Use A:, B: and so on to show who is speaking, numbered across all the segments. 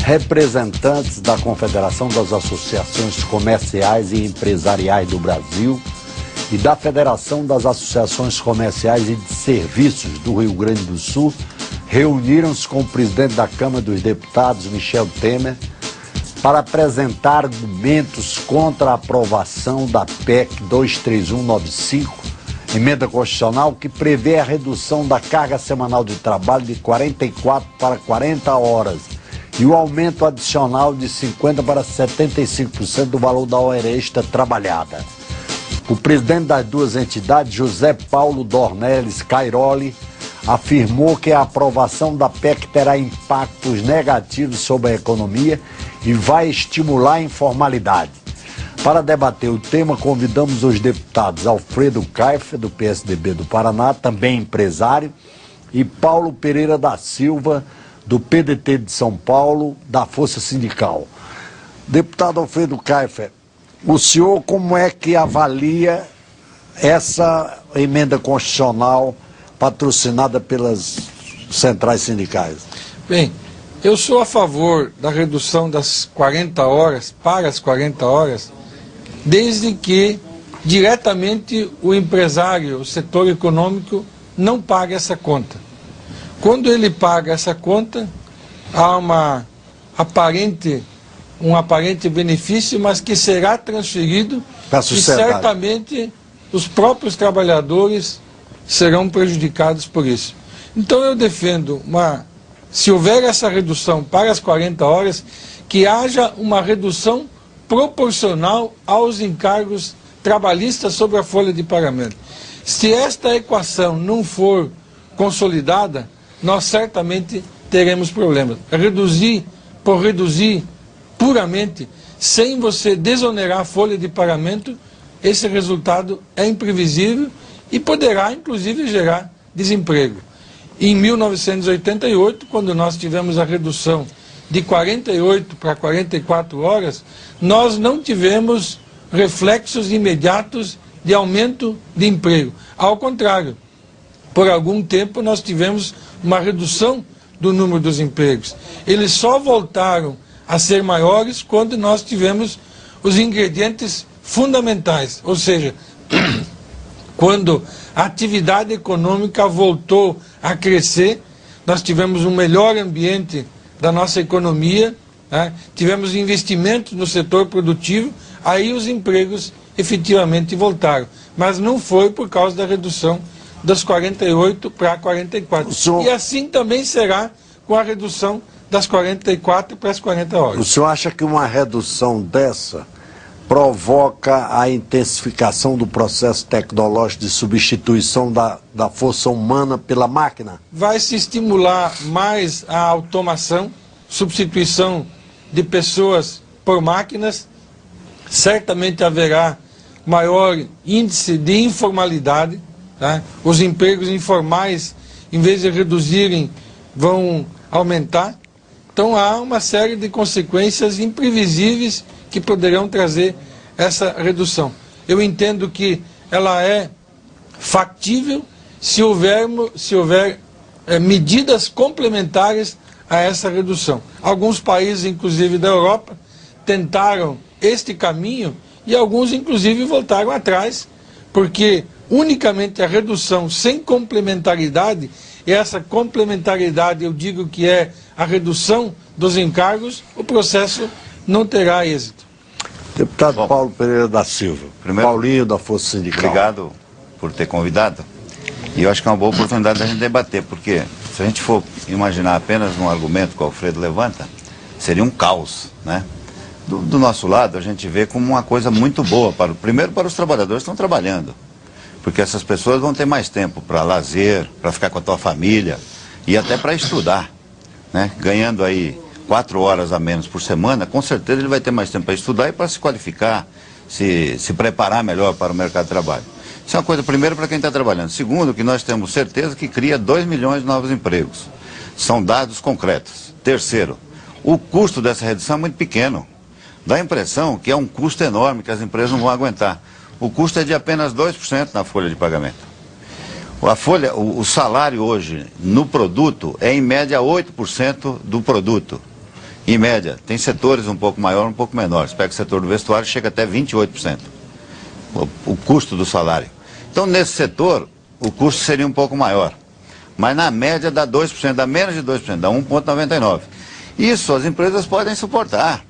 A: representantes da Confederação das Associações Comerciais e Empresariais do Brasil e da Federação das Associações Comerciais e de Serviços do Rio Grande do Sul reuniram-se com o presidente da Câmara dos Deputados, Michel Temer, para apresentar argumentos contra a aprovação da PEC 23195, emenda constitucional que prevê a redução da carga semanal de trabalho de 44 para 40 horas e o aumento adicional de 50% para 75% do valor da hora extra trabalhada. O presidente das duas entidades, José Paulo Dornelles Cairoli, afirmou que a aprovação da PEC terá impactos negativos sobre a economia e vai estimular a informalidade. Para debater o tema, convidamos os deputados Alfredo Kaifer, do PSDB do Paraná, também empresário, e Paulo Pereira da Silva, do PDT de São Paulo, da Força Sindical. Deputado Alfredo Kaifer, o senhor como é que avalia essa emenda constitucional patrocinada pelas centrais sindicais?
B: Bem, eu sou a favor da redução das 40 horas para as 40 horas, desde que diretamente o empresário, o setor econômico, não pague essa conta. Quando ele paga essa conta, há um aparente benefício, mas que será transferido e certamente os próprios trabalhadores serão prejudicados por isso. Então eu defendo, se houver essa redução para as 40 horas, que haja uma redução proporcional aos encargos trabalhistas sobre a folha de pagamento. Se esta equação não for consolidada, nós certamente teremos problemas. Reduzir por reduzir puramente, sem você desonerar a folha de pagamento, esse resultado é imprevisível e poderá, inclusive, gerar desemprego. Em 1988, quando nós tivemos a redução de 48 para 44 horas, nós não tivemos reflexos imediatos de aumento de emprego. Ao contrário, por algum tempo nós tivemos uma redução do número dos empregos. Eles só voltaram a ser maiores quando nós tivemos os ingredientes fundamentais, ou seja, quando a atividade econômica voltou a crescer, nós tivemos um melhor ambiente da nossa economia, né? Tivemos investimentos no setor produtivo, aí os empregos efetivamente voltaram. Mas não foi por causa da redução das 48 para 44. E assim também será com a redução das 44 para as 40 horas.
A: O senhor acha que uma redução dessa provoca a intensificação do processo tecnológico de substituição da força humana pela máquina?
B: Vai se estimular mais a automação, substituição de pessoas por máquinas, certamente haverá maior índice de informalidade, tá? Os empregos informais, em vez de reduzirem, vão aumentar. Então há uma série de consequências imprevisíveis que poderão trazer essa redução. Eu entendo que ela é factível se houver medidas complementares a essa redução. Alguns países, inclusive da Europa, tentaram este caminho e alguns, inclusive, voltaram atrás, porque unicamente a redução sem complementaridade, e essa complementaridade eu digo que é a redução dos encargos, o processo não terá êxito.
A: Deputado Paulo Pereira da Silva,
C: primeiro,
A: Paulinho da Força Sindical.
C: Obrigado por ter convidado. E eu acho que é uma boa oportunidade da gente debater, porque se a gente for imaginar apenas um argumento que o Alfredo levanta, seria um caos, né? Do nosso lado, a gente vê como uma coisa muito boa, primeiro para os trabalhadores que estão trabalhando, porque essas pessoas vão ter mais tempo para lazer, para ficar com a tua família e até para estudar, né? Ganhando aí 4 horas a menos por semana, com certeza ele vai ter mais tempo para estudar e para se qualificar, se preparar melhor para o mercado de trabalho. Isso é uma coisa, primeiro, para quem está trabalhando. Segundo, que nós temos certeza que cria 2 milhões de novos empregos. São dados concretos. Terceiro, o custo dessa redução é muito pequeno. Dá a impressão que é um custo enorme, que as empresas não vão aguentar. O custo é de apenas 2% na folha de pagamento. O salário hoje no produto é em média 8% do produto. Em média, tem setores um pouco maior, um pouco menor. Você pega o setor do vestuário, chega até 28%. O custo do salário. Então, nesse setor, o custo seria um pouco maior. Mas na média dá 2%, dá menos de 2%, dá 1,99%. Isso as empresas podem suportar.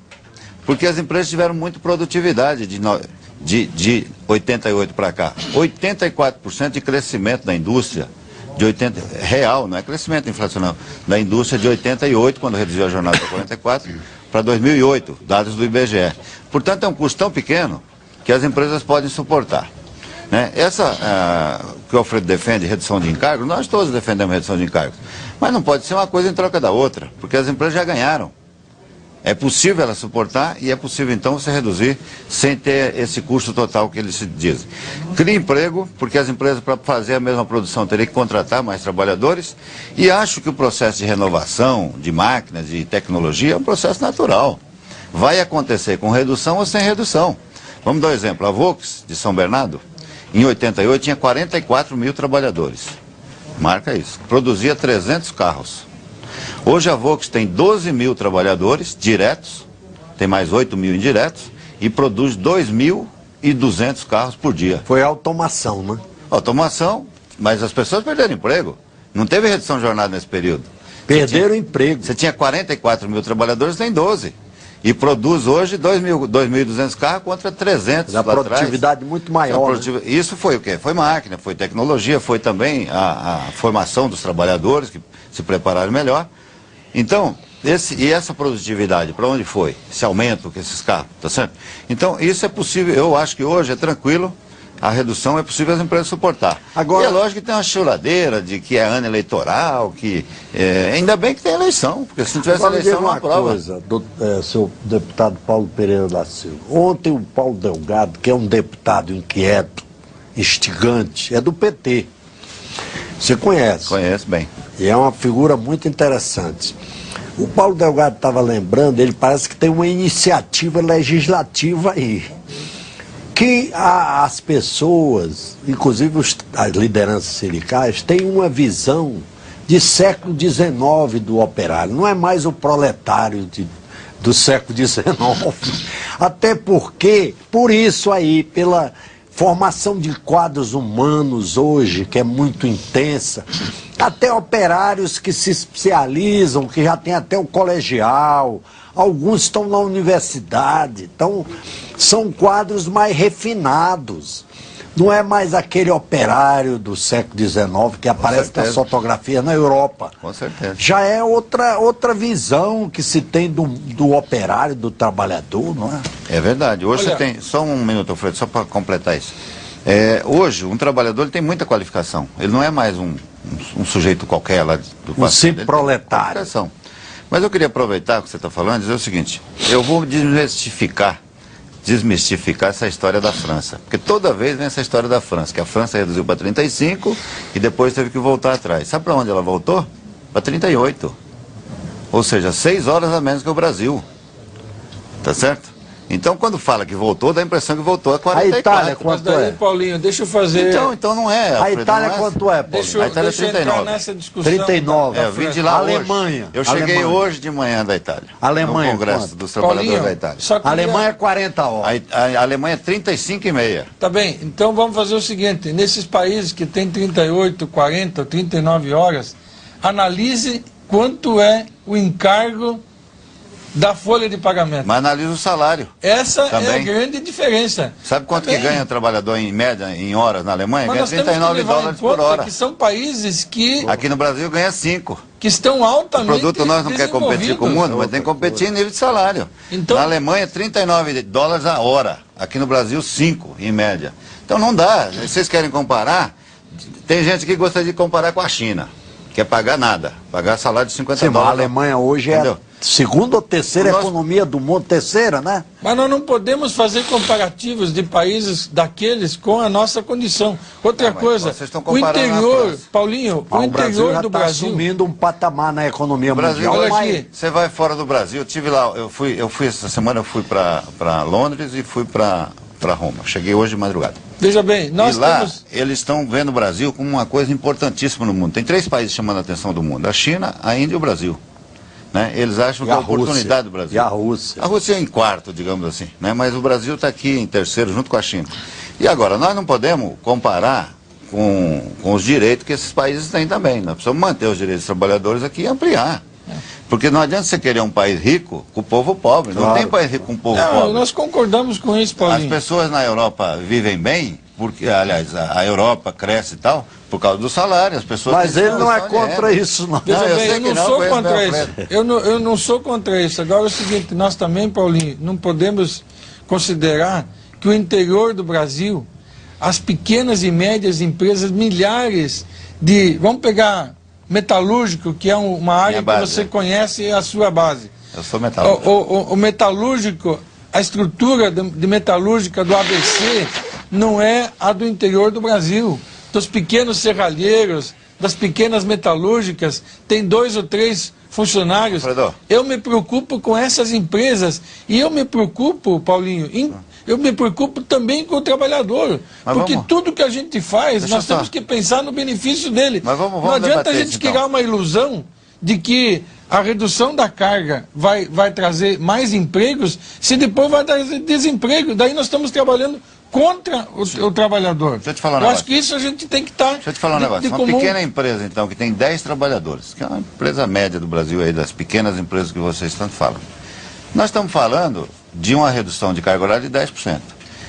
C: Porque as empresas tiveram muita produtividade de 88 para cá. 84% de crescimento da indústria. Real, não é crescimento inflacional, da indústria de 88, quando reduziu a jornada para 44, para 2008, dados do IBGE. Portanto, é um custo tão pequeno que as empresas podem suportar. Né? Que o Alfredo defende, redução de encargos, nós todos defendemos redução de encargos. Mas não pode ser uma coisa em troca da outra, porque as empresas já ganharam. É possível ela suportar e é possível então você reduzir sem ter esse custo total que eles se dizem. Cria emprego, porque as empresas para fazer a mesma produção teriam que contratar mais trabalhadores, e acho que o processo de renovação de máquinas e tecnologia é um processo natural. Vai acontecer com redução ou sem redução. Vamos dar um exemplo, a Volks de São Bernardo, em 88 tinha 44 mil trabalhadores. Marca isso. Produzia 300 carros. Hoje a Volks tem 12 mil trabalhadores diretos, tem mais 8 mil indiretos, e produz 2.200 carros por dia.
A: Foi automação, né?
C: Automação, mas as pessoas perderam emprego. Não teve redução de jornada nesse período.
A: Perderam emprego.
C: Você tinha 44 mil trabalhadores, tem 12. E produz hoje 2.200 carros contra 300 lá atrás.
A: Produtividade muito maior.
C: Isso foi o quê? Foi máquina, foi tecnologia, foi também a formação dos trabalhadores que se prepararam melhor. Então, essa produtividade, para onde foi? Esse aumento que esses carros, tá certo? Então, isso é possível, eu acho que hoje é tranquilo, a redução é possível as empresas suportar. Agora, e é lógico que tem uma choradeira de que é ano eleitoral, ainda bem que tem eleição, porque se não tivesse eleição não aprova.
A: Coisa, seu deputado Paulo Pereira da Silva. Ontem o Paulo Delgado, que é um deputado inquieto, instigante, é do PT. Você conhece?
C: Conheço bem.
A: E é uma figura muito interessante. O Paulo Delgado estava lembrando, ele parece que tem uma iniciativa legislativa aí, que as pessoas, inclusive as lideranças sindicais, têm uma visão de século XIX do operário. Não é mais o proletário do século XIX. Até porque, por isso aí, pela formação de quadros humanos hoje, que é muito intensa, até operários que se especializam, que já tem até o colegial, alguns estão na universidade, então são quadros mais refinados. Não é mais aquele operário do século XIX que aparece nas fotografias na Europa.
C: Com certeza.
A: Já é outra visão que se tem do operário, do trabalhador, não é?
C: É verdade. Hoje você tem... Só um minuto, Alfredo, só para completar isso. Hoje, um trabalhador ele tem muita qualificação. Ele não é mais um sujeito qualquer lá do passado.
A: Um simples proletário.
C: Mas eu queria aproveitar o que você está falando e dizer o seguinte. Eu vou desmistificar essa história da França. Porque toda vez vem essa história da França, que a França reduziu para 35 e depois teve que voltar atrás. Sabe para onde ela voltou? Para 38. Ou seja, 6 horas a menos que o Brasil. Tá certo? Então, quando fala que voltou, dá a impressão que voltou a 44.
A: A Itália, quanto é?
B: Paulinho, deixa eu fazer...
C: Então não é,
A: Alfredo. A Itália quanto é, Paulinho?
B: A Itália é 39. Nessa discussão.
A: 39.
C: Eu vim de lá hoje.
A: Alemanha.
C: Eu cheguei hoje de manhã da Itália.
A: Alemanha,
C: no Congresso dos Trabalhadores da Itália.
A: A Alemanha é 40 horas.
C: A Alemanha é 35,5.
B: Tá bem, então vamos fazer o seguinte, nesses países que tem 38, 40, 39 horas, analise quanto é o encargo da folha de pagamento.
C: Mas analisa o salário.
B: Essa também é a grande diferença.
C: Sabe quanto que ganha o trabalhador em média, em horas na Alemanha? Ganha 39 dólares por hora.
B: Que são países que...
C: Aqui no Brasil ganha 5.
B: Que estão altamente
C: O produto nós não quer competir com o mundo, mas tem que competir em nível de salário. Então, na Alemanha, 39 dólares a hora. Aqui no Brasil, 5 em média. Então não dá. Vocês querem comparar? Tem gente que gostaria de comparar com a China. Quer pagar nada. Pagar salário de 50 dólares.
A: A Alemanha hoje é a segunda ou terceira economia do mundo, terceira, né?
B: Mas nós não podemos fazer comparativos de países daqueles com a nossa condição. Outra coisa, o interior, Paulinho, o interior do Brasil
A: está assumindo um patamar na economia mundial.
C: Olha aqui, você vai fora do Brasil, eu tive lá, eu fui essa semana, eu fui para Londres e fui para Roma. Cheguei hoje de madrugada.
B: Veja bem, nós
C: e lá, eles estão vendo o Brasil como uma coisa importantíssima no mundo. Tem 3 países chamando a atenção do mundo: a China, a Índia e o Brasil. né? Eles acham que é a oportunidade do Brasil.
A: E a Rússia?
C: A Rússia é em quarto, digamos assim, né? Mas o Brasil está aqui em terceiro, junto com a China. E agora, nós não podemos comparar com os direitos que esses países têm também. Nós precisamos manter os direitos dos trabalhadores aqui e ampliar. Porque não adianta você querer um país rico com o povo pobre. Não tem país rico com o povo pobre.
B: Nós concordamos com isso, Paulinho.
C: As pessoas na Europa vivem bem, porque, aliás, a Europa cresce e tal, por causa do salário. As pessoas
A: Mas ele não é contra isso, não.
B: Eu não sou contra isso. Eu não sou contra isso. Agora é o seguinte, nós também, Paulinho, não podemos considerar que o interior do Brasil, as pequenas e médias empresas, milhares de... Vamos pegar metalúrgico, que é uma área que você conhece, é a sua base.
C: Eu sou metalúrgico.
B: O metalúrgico, a estrutura de metalúrgica do ABC não é a do interior do Brasil. Dos pequenos serralheiros, das pequenas metalúrgicas, tem 2 ou 3 funcionários.
C: Alfredo.
B: Eu me preocupo com essas empresas e eu me preocupo, Paulinho, eu me preocupo também com o trabalhador, porque tudo que a gente faz, nós temos que pensar no benefício dele.
C: Não
B: adianta a gente criar uma ilusão de que a redução da carga vai trazer mais empregos, se depois vai trazer desemprego. Daí nós estamos trabalhando contra o trabalhador.
C: Deixa eu te falar um
B: negócio. Acho que isso a gente tem que estar...
C: Deixa eu te falar um negócio. Uma pequena empresa, então, que tem 10 trabalhadores, que é uma empresa média do Brasil aí, das pequenas empresas que vocês tanto falam. Nós estamos falando de uma redução de carga horária de 10%.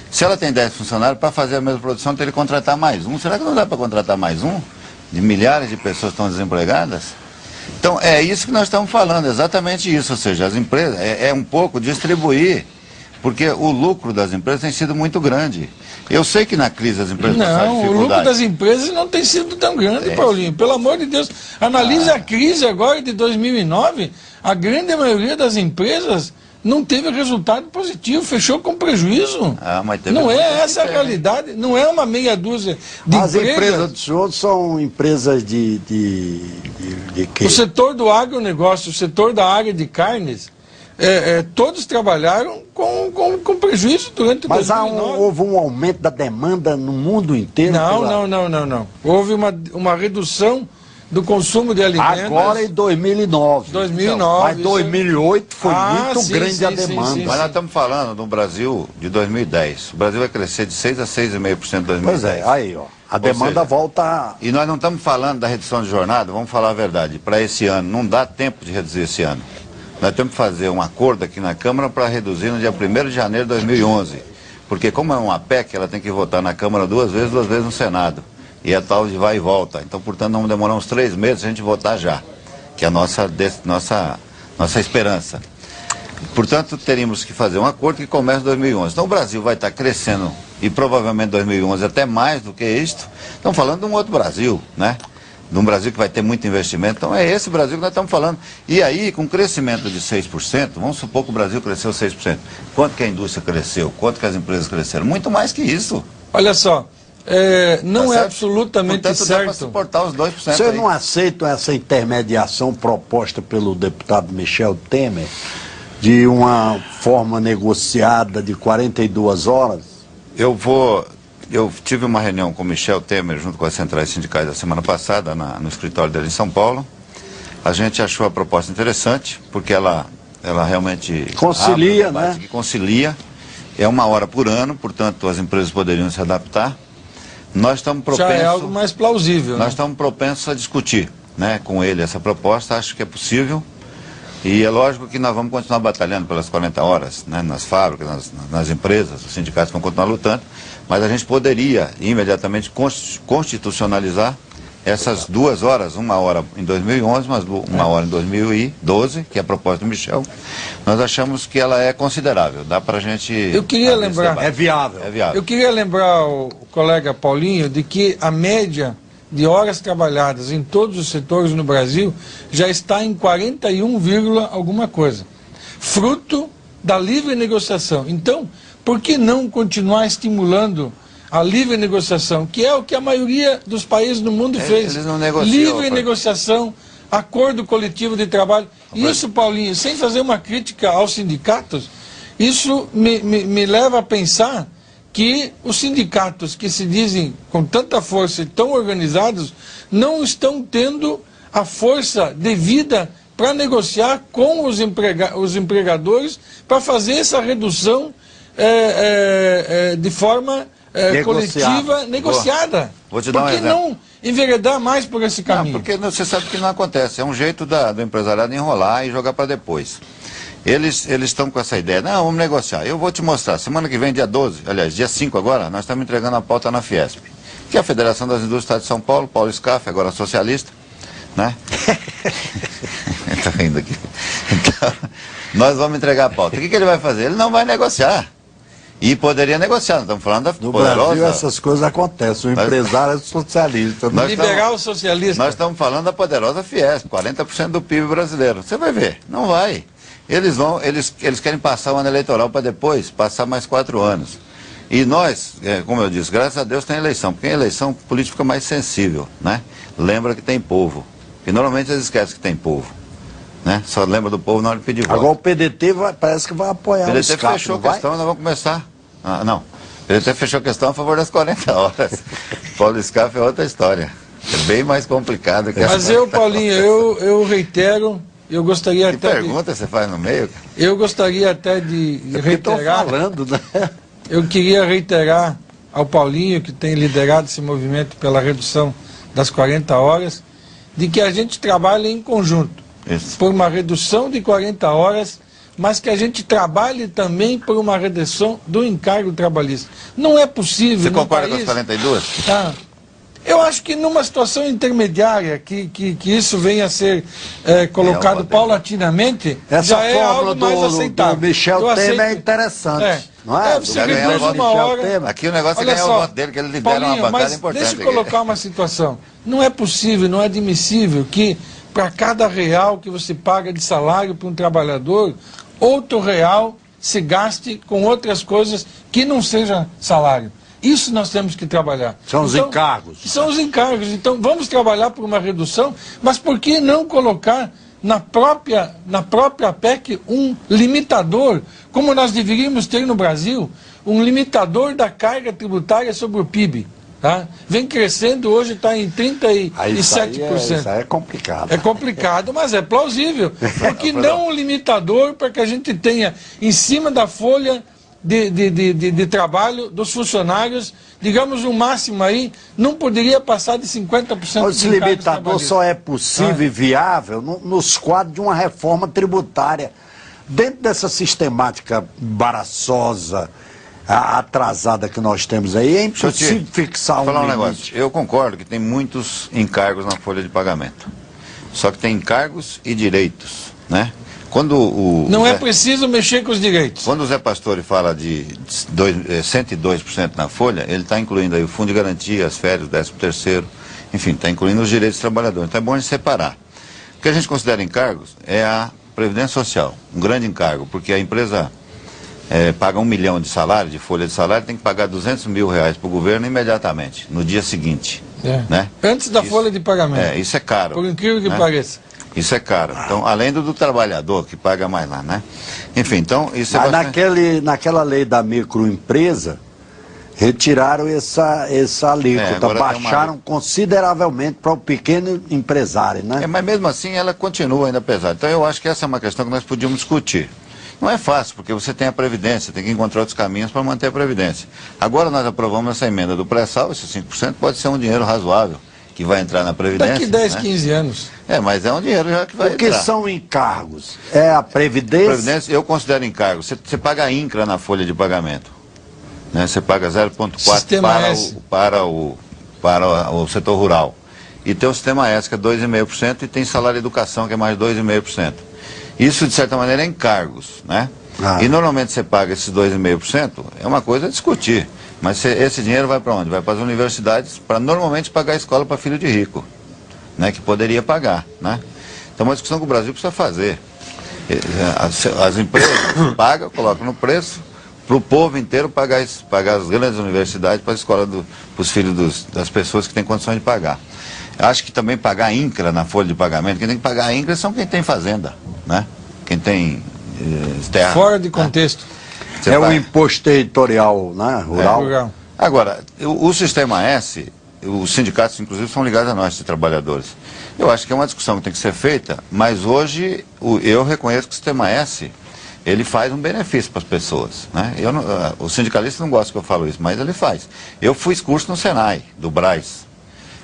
C: Se ela tem 10 funcionários, para fazer a mesma produção, teria que contratar mais um. Será que não dá para contratar mais um? De milhares de pessoas que estão desempregadas? Então, é isso que nós estamos falando, exatamente isso. Ou seja, as empresas, é um pouco distribuir, porque o lucro das empresas tem sido muito grande. Eu sei que na crise as empresas passaram dificuldade.
B: Não, o lucro das empresas não tem sido tão grande, Paulinho. Pelo amor de Deus, analise a crise agora de 2009, a grande maioria das empresas não teve resultado positivo, fechou com prejuízo. Não é essa a realidade, não é uma meia dúzia de
A: empresas. As empresas do senhor são empresas de quê?
B: O setor do agronegócio, o setor da área de carnes, todos trabalharam com prejuízo durante 2009.
A: Mas houve um aumento da demanda no mundo inteiro?
B: Não. Houve uma redução do consumo de alimentos.
A: Agora em 2009.
B: 2009.
A: Mas 2008 foi muito grande a demanda.
C: Mas nós estamos falando do Brasil de 2010. O Brasil vai crescer de 6 a 6,5% em 2010.
A: Pois é, aí ó. A demanda volta...
C: E nós não estamos falando da redução de jornada, vamos falar a verdade, para esse ano. Não dá tempo de reduzir esse ano. Nós temos que fazer um acordo aqui na Câmara para reduzir no dia 1º de janeiro de 2011. Porque como é uma PEC, ela tem que votar na Câmara 2 vezes no Senado. E é tal de vai e volta. Então, portanto, vamos demorar uns 3 meses a gente votar já. Que é a nossa esperança. Portanto, teríamos que fazer um acordo que comece em 2011. Então, o Brasil vai estar crescendo, e provavelmente em 2011 até mais do que isto. Estamos falando de um outro Brasil, né? De um Brasil que vai ter muito investimento. Então, é esse Brasil que nós estamos falando. E aí, com crescimento de 6%, vamos supor que o Brasil cresceu 6%. Quanto que a indústria cresceu? Quanto que as empresas cresceram? Muito mais que isso.
B: Olha só. Não é absolutamente
C: certo. Dá para suportar os 2%.
A: Você não aceita essa intermediação proposta pelo deputado Michel Temer de uma forma negociada de 42 horas?
C: Eu tive uma reunião com o Michel Temer junto com as centrais sindicais a semana passada no escritório dele em São Paulo. A gente achou a proposta interessante porque ela realmente
A: concilia, né?
C: Que concilia. É 1 hora por ano, portanto as empresas poderiam se adaptar. Nós estamos propensos...
B: Já é algo mais plausível.
C: Nós estamos propensos a discutir, né, com ele essa proposta, acho que é possível. E é lógico que nós vamos continuar batalhando pelas 40 horas, né, nas fábricas, nas empresas, os sindicatos vão continuar lutando, mas a gente poderia imediatamente constitucionalizar essas 2 horas, 1 hora em 2011, mas 1 hora em 2012, que é a proposta do Michel. Nós achamos que ela é considerável, dá para a gente...
B: Eu queria lembrar...
A: É viável.
B: Eu queria lembrar o colega Paulinho de que a média de horas trabalhadas em todos os setores no Brasil já está em 41, alguma coisa. Fruto da livre negociação. Então, por que não continuar estimulando a livre negociação, que é o que a maioria dos países do mundo fez?
C: Eles não negociam,
B: livre negociação, acordo coletivo de trabalho. Isso, Paulinho, sem fazer uma crítica aos sindicatos, isso me leva a pensar que os sindicatos que se dizem com tanta força e tão organizados não estão tendo a força devida para negociar com os empregadores para fazer essa redução de forma coletiva, negociada.
C: Vou te dar um exemplo.
B: Por que não enveredar mais por esse caminho?
C: Não, porque você sabe que não acontece. É um jeito do empresariado enrolar e jogar para depois. Eles estão com essa ideia. Não, vamos negociar. Eu vou te mostrar. Semana que vem, dia 12, aliás, dia 5 agora, nós estamos entregando a pauta na Fiesp, que é a Federação das Indústrias do Estado de São Paulo, Paulo Scaff, agora socialista, né? Estou rindo aqui. Então, nós vamos entregar a pauta. O que ele vai fazer? Ele não vai negociar. E poderia negociar, nós estamos falando da
A: no
C: poderosa...
A: No Brasil essas coisas acontecem, o empresário é socialista.
B: Liberal socialista.
C: Nós estamos falando da poderosa Fiesp, 40% do PIB brasileiro. Você vai ver, não vai. Eles querem passar o ano eleitoral para depois, passar mais 4 anos. E nós, como eu disse, graças a Deus tem eleição, porque a eleição política fica mais sensível, né? Lembra que tem povo. E normalmente eles esquecem que tem povo. Né? Só lembra do povo na hora de pedir voto.
A: Agora o PDT parece que vai apoiar o
C: PDT fechou a questão, nós vamos começar. Não, o PDT fechou a questão a favor das 40 horas. Paulo Scaff é outra história. É bem mais complicado que
B: Mas Paulinho, eu reitero, eu gostaria
C: que
B: até
C: pergunta você faz no meio?
B: Eu gostaria até de reiterar...
A: falando, né?
B: Eu queria reiterar ao Paulinho, que tem liderado esse movimento pela redução das 40 horas, de que a gente trabalha em conjunto.
C: Isso.
B: Por uma redução de 40 horas, mas que a gente trabalhe também por uma redução do encargo trabalhista. Não é possível...
C: Você concorda com as 42?
B: Eu acho que numa situação intermediária, que isso venha a ser colocado paulatinamente, já é algo mais aceitável.
A: Do Michel Temer é interessante. Não é?
B: Você reduz uma hora...
C: Aqui o negócio é ganhar o voto dele, que ele lidera
B: Paulinho,
C: uma bancada importante.
B: Deixa eu colocar uma situação. Não é possível, não é admissível que para cada real que você paga de salário para um trabalhador, outro real se gaste com outras coisas que não seja salário. Isso nós temos que trabalhar.
A: São os encargos.
B: São os encargos. Então vamos trabalhar por uma redução, mas por que não colocar na própria PEC um limitador, como nós deveríamos ter no Brasil, um limitador da carga tributária sobre o PIB. Tá? Vem crescendo, hoje está em 37%.
A: Isso aí é complicado.
B: É complicado, mas é plausível. Porque não um limitador para que a gente tenha em cima da folha de trabalho dos funcionários, digamos um máximo aí, não poderia passar de 50%.
A: Esse limitador só é possível e viável nos quadros de uma reforma tributária. Dentro dessa sistemática embaraçosa, atrasada que nós temos aí, é impossível fixar um limite.
C: Eu concordo que tem muitos encargos na folha de pagamento. Só que tem encargos e direitos, né?
B: Não é preciso mexer com os direitos.
C: Quando o Zé Pastore fala de 102% na folha, ele está incluindo aí o fundo de garantia, as férias, o 13º, enfim, está incluindo os direitos dos trabalhadores. Então é bom a gente separar. O que a gente considera encargos é a Previdência Social, um grande encargo, porque a empresa paga 1 milhão de salário, de folha de salário, tem que pagar 200 mil reais para o governo imediatamente, no dia seguinte. Né?
B: Antes da folha de pagamento.
C: Isso é caro.
B: Por incrível que pareça.
C: Isso é caro. Então, além do trabalhador, que paga mais lá, né? Enfim, então, isso é
A: bastante... naquela lei da microempresa, retiraram essa alíquota, baixaram consideravelmente para o pequeno empresário, né?
C: Mas mesmo assim, ela continua ainda pesada. Então, eu acho que essa é uma questão que nós podíamos discutir. Não é fácil, porque você tem a Previdência, tem que encontrar outros caminhos para manter a Previdência. Agora nós aprovamos essa emenda do pré-sal, esses 5% pode ser um dinheiro razoável, que vai entrar na Previdência.
B: Daqui 10, 15 anos.
C: Mas é um dinheiro já que vai entrar.
A: O que são encargos? É a Previdência?
C: Eu considero encargo. Você paga a INCRA na folha de pagamento. Né? Você paga 0,4% para o setor rural. E tem o Sistema S, que é 2,5%, e tem salário educação, que é mais 2,5%. Isso, de certa maneira, é encargos, né? E normalmente você paga esses 2,5%, é uma coisa a discutir. Mas esse dinheiro vai para onde? Vai para as universidades, para normalmente pagar a escola para filho de rico, né? Que poderia pagar, né? Então é uma discussão que o Brasil precisa fazer. As empresas pagam, colocam no preço, para o povo inteiro pagar as grandes universidades para a escola, para os filhos das pessoas que têm condições de pagar. Acho que também pagar a INCRA na folha de pagamento, quem tem que pagar a INCRA são quem tem fazenda, né? Quem tem terra.
B: Fora de contexto.
A: O imposto territorial, né? Rural.
C: Agora, o Sistema S, os sindicatos, inclusive, são ligados a nós, de trabalhadores. Eu acho que é uma discussão que tem que ser feita, mas hoje eu reconheço que o Sistema S, ele faz um benefício para as pessoas, né? O sindicalista não gosta que eu falo isso, mas ele faz. Eu fiz curso no Senai, do Brás.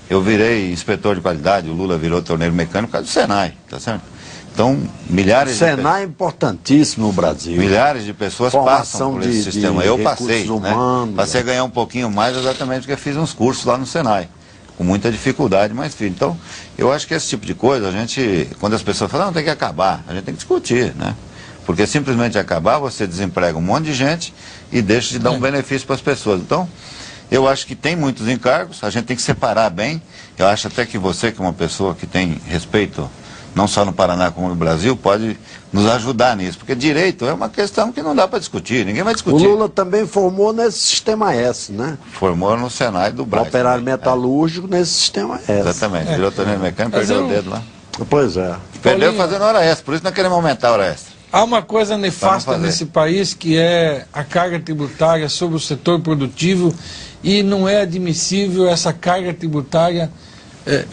C: Eu virei inspetor de qualidade, o Lula virou torneiro mecânico por causa do Senai, tá certo? Então, milhares
A: de pessoas... O Senai é importantíssimo no Brasil.
C: Milhares de pessoas passam por esse sistema. Eu passei, né? Passei a ganhar um pouquinho mais exatamente porque fiz uns cursos lá no Senai. Com muita dificuldade, mas fiz. Então, eu acho que esse tipo de coisa, a gente, quando as pessoas falam, não, tem que acabar, a gente tem que discutir, né? Porque simplesmente acabar, você desemprega um monte de gente e deixa de dar um benefício para as pessoas. Então, eu acho que tem muitos encargos, a gente tem que separar bem. Eu acho até que você, que é uma pessoa que tem respeito, não só no Paraná como no Brasil, pode nos ajudar nisso. Porque direito é uma questão que não dá para discutir, ninguém vai discutir.
A: O Lula também formou nesse Sistema S, né?
C: Formou no Senai do Brás.
A: Operário metalúrgico nesse Sistema S.
C: Exatamente, virou torneiro mecânico, perdeu o dedo lá.
A: Pois é.
C: Perdeu fazendo hora extra, por isso nós queremos aumentar a hora extra.
B: Há uma coisa nefasta nesse país, que é a carga tributária sobre o setor produtivo, e não é admissível essa carga tributária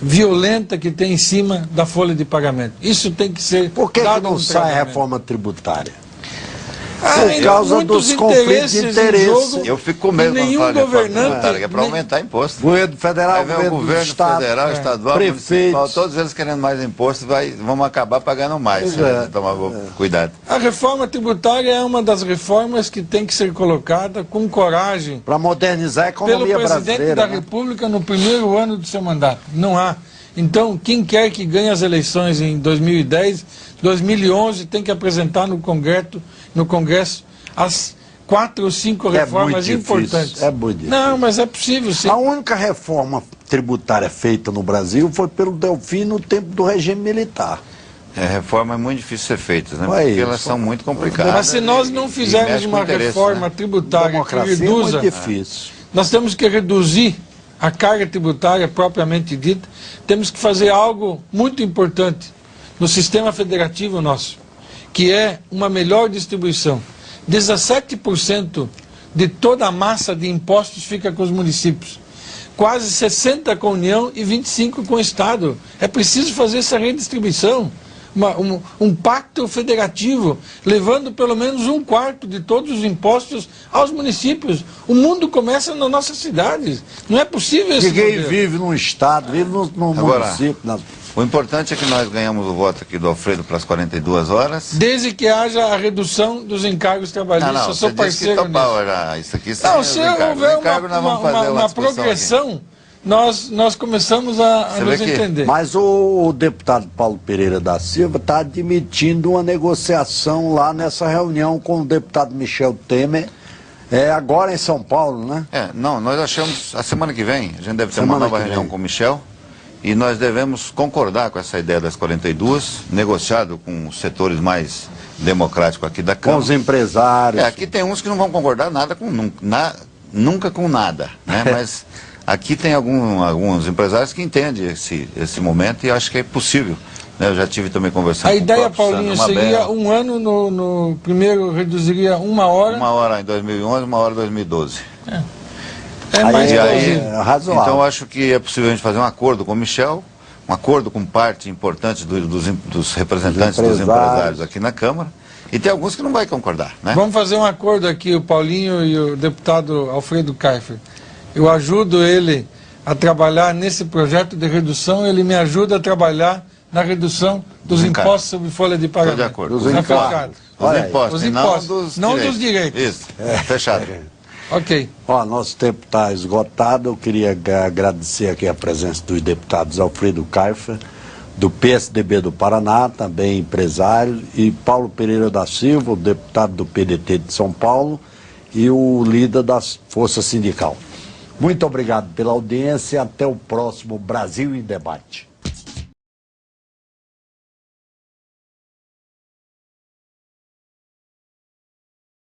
B: violenta que tem em cima da folha de pagamento. Isso tem que ser...
A: Por que não sai a reforma tributária? Por causa dos conflitos de interesse.
C: Eu fico com medo
B: quando fala de governante,
C: que é para aumentar imposto.
A: Governo federal,
C: governo federal, estadual, municipal, todos eles querendo mais imposto, vamos acabar pagando mais. Tomar cuidado.
B: A reforma tributária é uma das reformas que tem que ser colocada com coragem
A: para modernizar a economia brasileira. Pelo presidente
B: da República no primeiro ano do seu mandato. Não há. Então, quem quer que ganhe as eleições em 2010, 2011, tem que apresentar no Congresso as 4 ou 5 reformas importantes.
A: É muito difícil.
B: Não, mas é possível, sim.
A: A única reforma tributária feita no Brasil foi pelo Delfim no tempo do regime militar.
C: A reforma é muito difícil de ser feita, né? Porque elas são muito complicadas.
B: Mas se nós não fizermos uma reforma tributária que reduza...
A: É muito difícil.
B: Nós temos que reduzir a carga tributária propriamente dita, temos que fazer algo muito importante no sistema federativo nosso, que é uma melhor distribuição. 17% de toda a massa de impostos fica com os municípios, quase 60% com a União e 25% com o Estado. É preciso fazer essa redistribuição, um pacto federativo, levando pelo menos 1/4 de todos os impostos aos municípios. O mundo começa nas nossas cidades. Não é possível isso.
A: Ninguém vive num estado, vive no município.
C: O importante é que nós ganhamos o voto aqui do Alfredo para as 42 horas.
B: Desde que haja a redução dos encargos trabalhistas. Eu sou parceiro nisso.
C: Isso aqui
B: não, se houver uma progressão aqui, nós começamos a nos entender.
A: Mas o deputado Paulo Pereira da Silva está admitindo uma negociação lá nessa reunião com o deputado Michel Temer, agora em São Paulo, né?
C: Nós achamos, a semana que vem, a gente deve ter uma nova reunião com o Michel, e nós devemos concordar com essa ideia das 42, negociado com os setores mais democráticos aqui da Câmara.
A: Com os empresários.
C: Aqui tem uns que não vão concordar nunca com nada, né? Mas... Aqui tem alguns empresários que entendem esse momento e acho que é possível. Né? Eu já tive também conversando com o
B: ideia, Paulinho, seria um ano no primeiro, reduziria 1 hora.
C: 1 hora em 2011, 1 hora em 2012.
B: Mais
A: razoável.
C: Então acho que é possível a gente fazer um acordo com o Michel, um acordo com parte importante dos representantes dos empresários aqui na Câmara. E tem alguns que não vai concordar, né?
B: Vamos fazer um acordo aqui, o Paulinho e o deputado Alfredo Kaifer. Eu ajudo ele a trabalhar nesse projeto de redução, ele me ajuda a trabalhar na redução dos impostos sobre folha de pagamento.
C: Estou de acordo.
A: Dos
B: impostos, não dos direitos.
C: Isso, fechado.
B: Ok.
A: Nosso tempo está esgotado. Eu queria agradecer aqui a presença dos deputados Alfredo Kaifer, do PSDB do Paraná, também empresário, e Paulo Pereira da Silva, o deputado do PDT de São Paulo, e o líder da Força Sindical. Muito obrigado pela audiência e até o próximo Brasil em Debate.